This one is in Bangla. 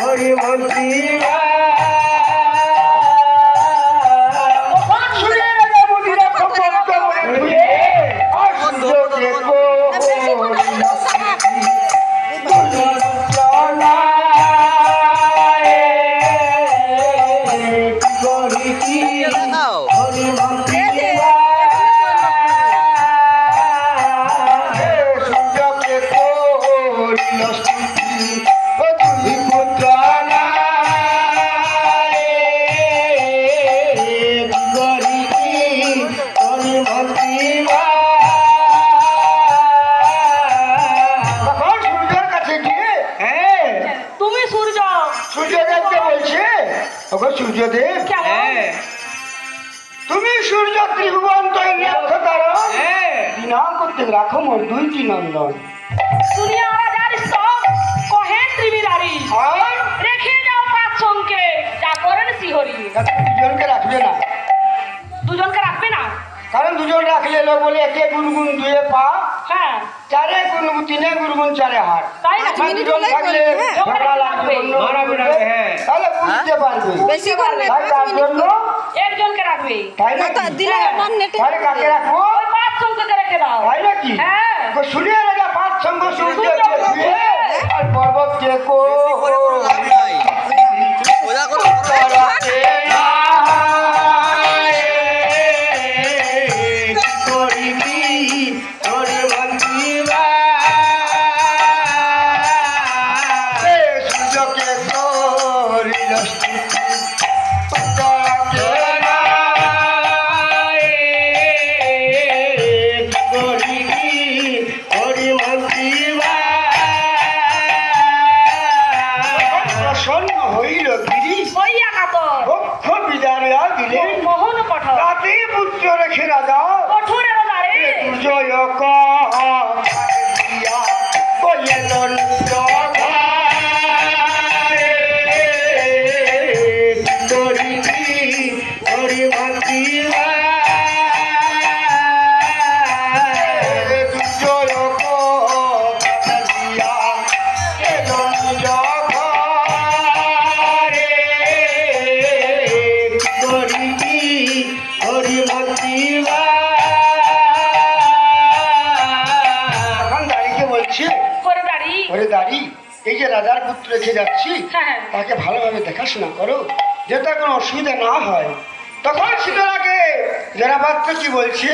হরিমন্ত্রী সূর্যদেব, তুমি সূর্য ত্রিভুবন দিনাম করতে রাখো মোর দুইটি নন্দন। দুজনকে রাখবে না, দুজনকে রাখবে না, কারণ দুজন রাখলে লোক বলে একে গুনগুন দুয়ে পা, হ্যাঁ চারে গুনগুন তিনে গুনগুন চারে হাত। তাই না? দুজন থাকলে ঝগড়া লাগবে, তাহলে বুঝতে পারবে। বেশি করবে তাই তার জন্য একজনকে রাখবে, তাই না? দিলে আমার নেটে তাহলে কাকে রাখবো? ওই 5 জনকে রেখে দাও। তাই নাকি? হ্যাঁ। শুনিয়ে রাজা পাঁচ সঙ্গ সূর্য আর পর্বত কে কো এই যে রাজার পুত্র রেখে যাচ্ছি, তাকে ভালোভাবে দেখাশোনা করো, যাতে কোনো অসুবিধা না হয়। তখন ছিল আগে যারা বাচ্চা কি বলছে,